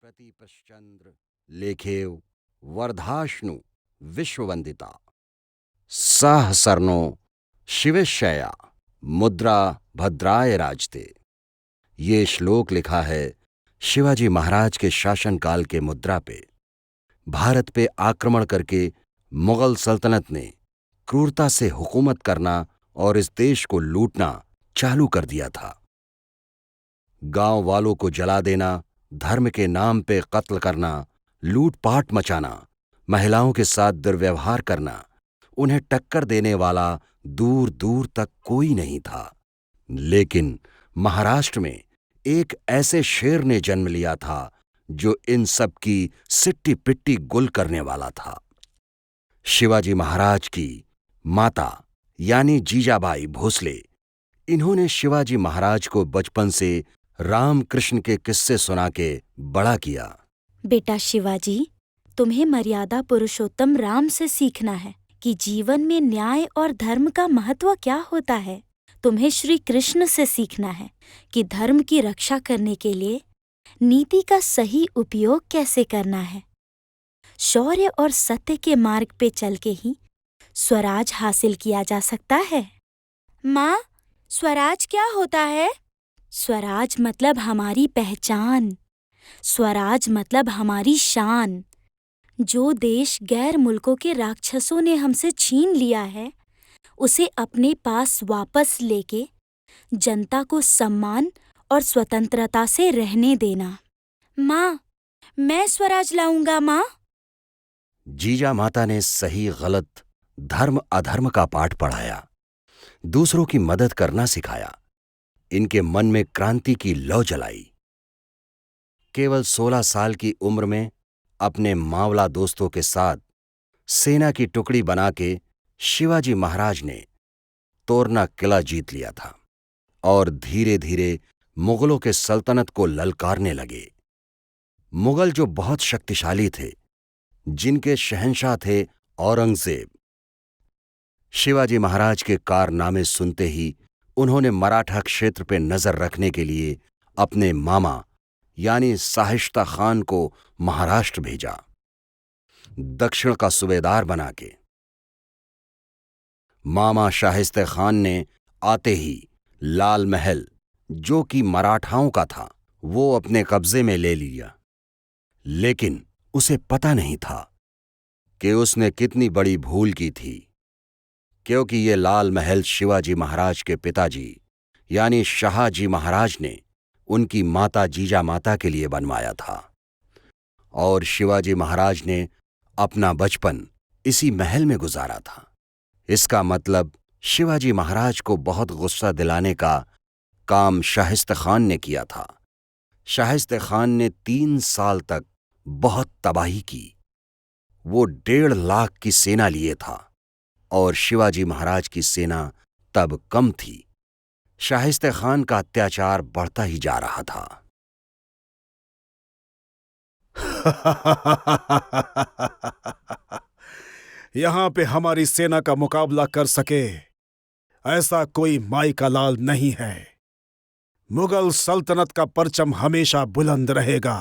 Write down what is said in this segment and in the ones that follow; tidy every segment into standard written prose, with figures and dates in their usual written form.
प्रतिपश्चंद्र लेखेव वर्धाश्नु विश्ववंदिता सहसर्नो शिवेशया मुद्रा भद्राय राजते। ये श्लोक लिखा है शिवाजी महाराज के शासनकाल के मुद्रा पे। भारत पे आक्रमण करके मुगल सल्तनत ने क्रूरता से हुकूमत करना और इस देश को लूटना चालू कर दिया था। गांव वालों को जला देना, धर्म के नाम पे कत्ल करना, लूटपाट मचाना, महिलाओं के साथ दुर्व्यवहार करना, उन्हें टक्कर देने वाला दूर दूर तक कोई नहीं था। लेकिन महाराष्ट्र में एक ऐसे शेर ने जन्म लिया था जो इन सब की सिट्टी पिट्टी गुल करने वाला था। शिवाजी महाराज की माता यानी जीजाबाई भोसले, इन्होंने शिवाजी महाराज को बचपन से रामकृष्ण के किस्से सुना के बड़ा किया। बेटा शिवाजी, तुम्हें मर्यादा पुरुषोत्तम राम से सीखना है कि जीवन में न्याय और धर्म का महत्व क्या होता है। तुम्हें श्री कृष्ण से सीखना है कि धर्म की रक्षा करने के लिए नीति का सही उपयोग कैसे करना है। शौर्य और सत्य के मार्ग पे चल के ही स्वराज हासिल किया जा सकता है। माँ, स्वराज क्या होता है? स्वराज मतलब हमारी पहचान, स्वराज मतलब हमारी शान। जो देश गैर मुल्कों के राक्षसों ने हमसे छीन लिया है, उसे अपने पास वापस लेके जनता को सम्मान और स्वतंत्रता से रहने देना। माँ, मैं स्वराज लाऊंगा माँ। जीजा माता ने सही गलत, धर्म अधर्म का पाठ पढ़ाया, दूसरों की मदद करना सिखाया, इनके मन में क्रांति की लौ जलाई। केवल 16 साल की उम्र में अपने मावला दोस्तों के साथ सेना की टुकड़ी बना के शिवाजी महाराज ने तोरना किला जीत लिया था और धीरे धीरे मुगलों के सल्तनत को ललकारने लगे। मुगल जो बहुत शक्तिशाली थे, जिनके शहंशाह थे औरंगजेब, शिवाजी महाराज के कारनामे सुनते ही उन्होंने मराठा क्षेत्र पे नजर रखने के लिए अपने मामा यानी शाहिस्ता खान को महाराष्ट्र भेजा, दक्षिण का सूबेदार बना के। मामा शाहिस्ते खान ने आते ही लाल महल, जो कि मराठाओं का था, वो अपने कब्जे में ले लिया। लेकिन उसे पता नहीं था कि उसने कितनी बड़ी भूल की थी, क्योंकि ये लाल महल शिवाजी महाराज के पिताजी यानी शाहजी महाराज ने उनकी माता जीजा माता के लिए बनवाया था और शिवाजी महाराज ने अपना बचपन इसी महल में गुजारा था। इसका मतलब शिवाजी महाराज को बहुत गुस्सा दिलाने का काम शाहिस्ते खान ने किया था। शाहिस्ते खान ने 3 साल तक बहुत तबाही की। वो 1.5 लाख की सेना लिए था और शिवाजी महाराज की सेना तब कम थी। शाहिस्ते खान का अत्याचार बढ़ता ही जा रहा था। यहां पे हमारी सेना का मुकाबला कर सके ऐसा कोई माई का लाल नहीं है। मुगल सल्तनत का परचम हमेशा बुलंद रहेगा।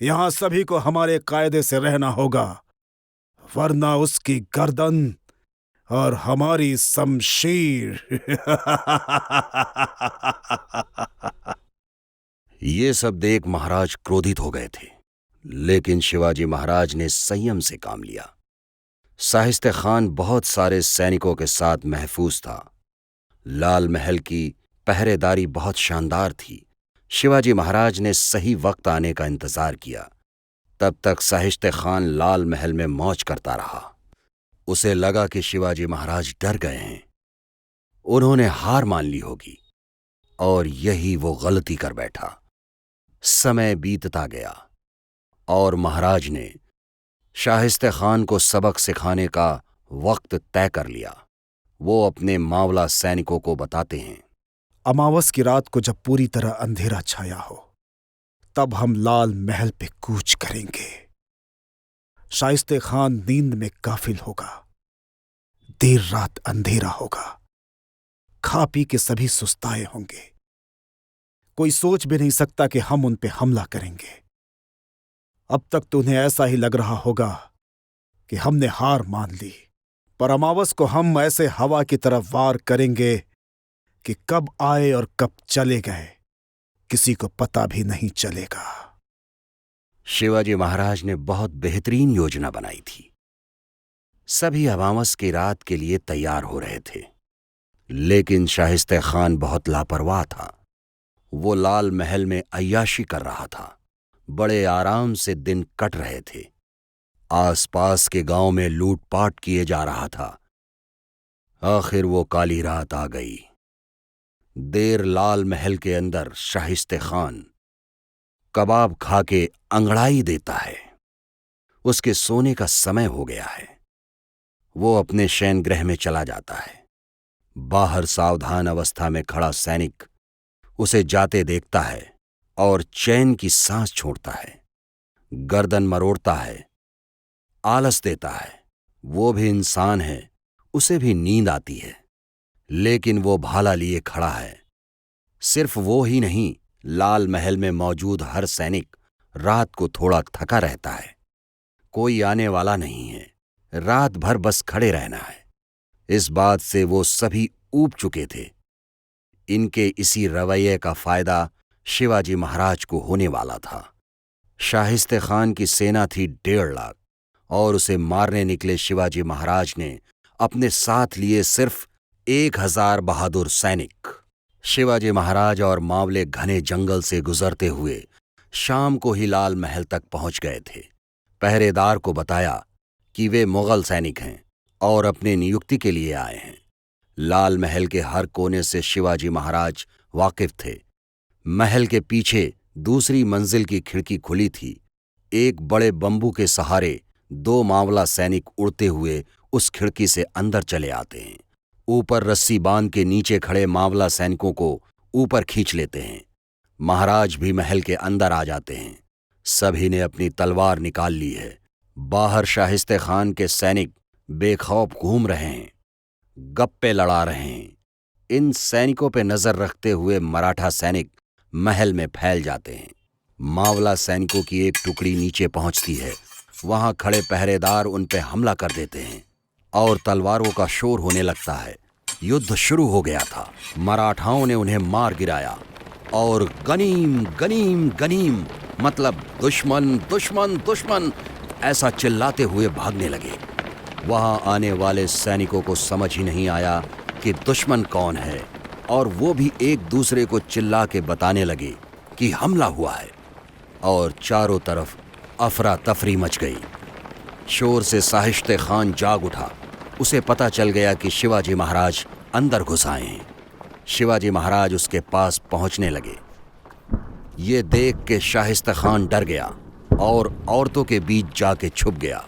यहां सभी को हमारे कायदे से रहना होगा, वरना उसकी गर्दन और हमारी शमशीर। ये सब देख महाराज क्रोधित हो गए थे, लेकिन शिवाजी महाराज ने संयम से काम लिया। शाहिस्ते खान बहुत सारे सैनिकों के साथ महफूज था। लाल महल की पहरेदारी बहुत शानदार थी। शिवाजी महाराज ने सही वक्त आने का इंतजार किया। तब तक शाहिस्ते खान लाल महल में मौज करता रहा। उसे लगा कि शिवाजी महाराज डर गए हैं, उन्होंने हार मान ली होगी, और यही वो गलती कर बैठा। समय बीतता गया और महाराज ने शाहिस्ते खान को सबक सिखाने का वक्त तय कर लिया। वो अपने मावला सैनिकों को बताते हैं, अमावस की रात को जब पूरी तरह अंधेरा छाया हो, तब हम लाल महल पे कूच करेंगे। शाइस्ते खान नींद में गाफिल होगा। देर रात अंधेरा होगा। खा पी के सभी सुस्ताए होंगे। कोई सोच भी नहीं सकता कि हम उन पे हमला करेंगे। अब तक तो उन्हें ऐसा ही लग रहा होगा कि हमने हार मान ली, पर अमावस को हम ऐसे हवा की तरफ वार करेंगे कि कब आए और कब चले गए किसी को पता भी नहीं चलेगा। शिवाजी महाराज ने बहुत बेहतरीन योजना बनाई थी। सभी अमावस की रात के लिए तैयार हो रहे थे, लेकिन शाहिस्ते खान बहुत लापरवाह था। वो लाल महल में अय्याशी कर रहा था। बड़े आराम से दिन कट रहे थे। आसपास के गांव में लूटपाट किए जा रहा था। आखिर वो काली रात आ गई। देर लाल महल के अंदर शाहिस्ते खान कबाब खा के अंगड़ाई देता है। उसके सोने का समय हो गया है। वो अपने शयनगृह में चला जाता है। बाहर सावधान अवस्था में खड़ा सैनिक उसे जाते देखता है और चैन की सांस छोड़ता है। गर्दन मरोड़ता है, आलस देता है। वो भी इंसान है, उसे भी नींद आती है, लेकिन वो भाला लिए खड़ा है। सिर्फ वो ही नहीं, लाल महल में मौजूद हर सैनिक रात को थोड़ा थका रहता है। कोई आने वाला नहीं है, रात भर बस खड़े रहना है। इस बात से वो सभी ऊब चुके थे। इनके इसी रवैये का फायदा शिवाजी महाराज को होने वाला था। शाहिस्ते खान की सेना थी 1.5 लाख और उसे मारने निकले शिवाजी महाराज ने अपने साथ लिए सिर्फ 1000 बहादुर सैनिक। शिवाजी महाराज और मावले घने जंगल से गुजरते हुए शाम को ही लाल महल तक पहुंच गए थे। पहरेदार को बताया कि वे मुगल सैनिक हैं और अपने नियुक्ति के लिए आए हैं। लाल महल के हर कोने से शिवाजी महाराज वाकिफ थे। महल के पीछे दूसरी मंजिल की खिड़की खुली थी। एक बड़े बंबू के सहारे 2 मावला सैनिक उड़ते हुए उस खिड़की से अंदर चले आते हैं। ऊपर रस्सी बांध के नीचे खड़े मावला सैनिकों को ऊपर खींच लेते हैं। महाराज भी महल के अंदर आ जाते हैं। सभी ने अपनी तलवार निकाल ली है। बाहर शाहिस्ते खान के सैनिक बेखौफ घूम रहे हैं, गप्पे लड़ा रहे हैं। इन सैनिकों पर नजर रखते हुए मराठा सैनिक महल में फैल जाते हैं। मावला सैनिकों की एक टुकड़ी नीचे पहुंचती है। वहां खड़े पहरेदार उन पे हमला कर देते हैं और तलवारों का शोर होने लगता है। युद्ध शुरू हो गया था। मराठाओं ने उन्हें मार गिराया और गनीम गनीम गनीम मतलब दुश्मन दुश्मन दुश्मन ऐसा चिल्लाते हुए भागने लगे। वहां आने वाले सैनिकों को समझ ही नहीं आया कि दुश्मन कौन है, और वो भी एक दूसरे को चिल्ला के बताने लगे कि हमला हुआ है, और चारों तरफ अफरा तफरी मच गई। शोर से शाहिस्ते खान जाग उठा। उसे पता चल गया कि शिवाजी महाराज अंदर घुस आए हैं। शिवाजी महाराज उसके पास पहुंचने लगे। ये देख के शाहिस्ते खान डर गया और औरतों के बीच जाके छुप गया,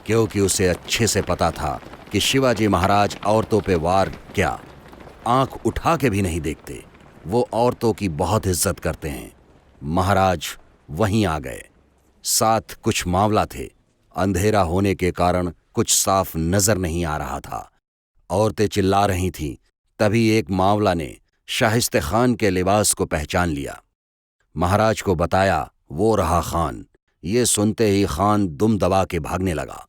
क्योंकि उसे अच्छे से पता था कि शिवाजी महाराज औरतों पे वार क्या, आंख उठा के भी नहीं देखते। वो औरतों की बहुत इज्जत करते हैं। महाराज वहीं आ गए। साथ कुछ मावला थे। अंधेरा होने के कारण कुछ साफ नजर नहीं आ रहा था। औरतें चिल्ला रही थीं। तभी एक मावला ने शाहिस्ते खान के लिबास को पहचान लिया। महाराज को बताया वो रहा खान। ये सुनते ही खान दुम दबा के भागने लगा।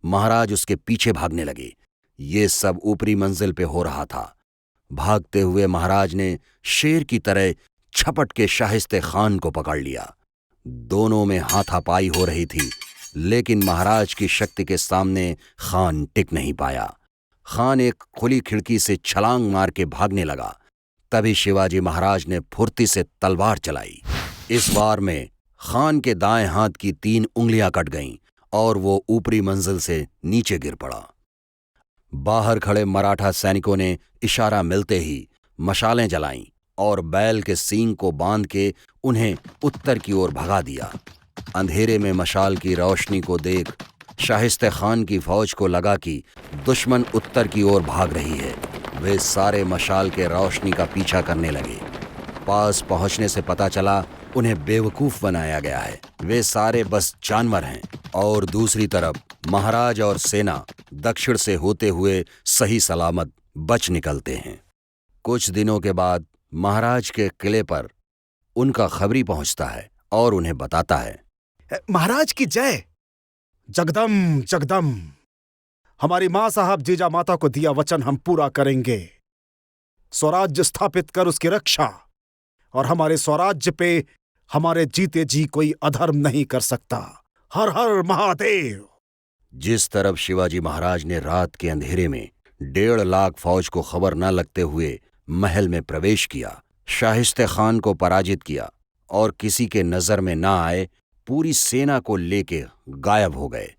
महाराज उसके पीछे भागने लगे। ये सब ऊपरी मंजिल पे हो रहा था। भागते हुए महाराज ने शेर की तरह छपट के शाहिस्ते खान को पकड़ लिया। दोनों में हाथापाई हो रही थी, लेकिन महाराज की शक्ति के सामने खान टिक नहीं पाया। खान एक खुली खिड़की से छलांग मार के भागने लगा। तभी शिवाजी महाराज ने फुर्ती से तलवार चलाई। इस वार में खान के दाएं हाथ की 3 उंगलियां कट गईं और वो ऊपरी मंजिल से नीचे गिर पड़ा। बाहर खड़े मराठा सैनिकों ने इशारा मिलते ही मशालें जलाईं और बैल के सींग को बांध के उन्हें उत्तर की ओर भगा दिया। अंधेरे में मशाल की रोशनी को देख शाहिस्ते खान की फौज को लगा कि दुश्मन उत्तर की ओर भाग रही है। वे सारे मशाल के रोशनी का पीछा करने लगे। पास पहुंचने से पता चला उन्हें बेवकूफ बनाया गया है। वे सारे बस जानवर हैं। और दूसरी तरफ महाराज और सेना दक्षिण से होते हुए सही सलामत बच निकलते हैं। कुछ दिनों के बाद महाराज के किले पर उनका खबरी पहुंचता है और उन्हें बताता है महाराज की जय। जगदम जगदम। हमारी मां साहब जीजा माता को दिया वचन हम पूरा करेंगे। स्वराज्य स्थापित कर उसकी रक्षा, और हमारे स्वराज्य पे हमारे जीते जी कोई अधर्म नहीं कर सकता। हर हर महादेव। जिस तरफ शिवाजी महाराज ने रात के अंधेरे में 1.5 लाख फौज को खबर न लगते हुए महल में प्रवेश किया, शाहिस्ते खान को पराजित किया और किसी के नजर में ना आए पूरी सेना को लेके गायब हो गए,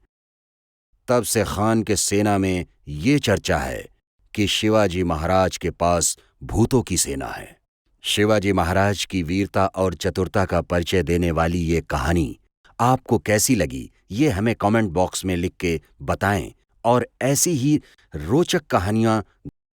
तब से खान के सेना में ये चर्चा है कि शिवाजी महाराज के पास भूतों की सेना है। शिवाजी महाराज की वीरता और चतुरता का परिचय देने वाली ये कहानी आपको कैसी लगी, ये हमें कमेंट बॉक्स में लिख के बताएं और ऐसी ही रोचक कहानियां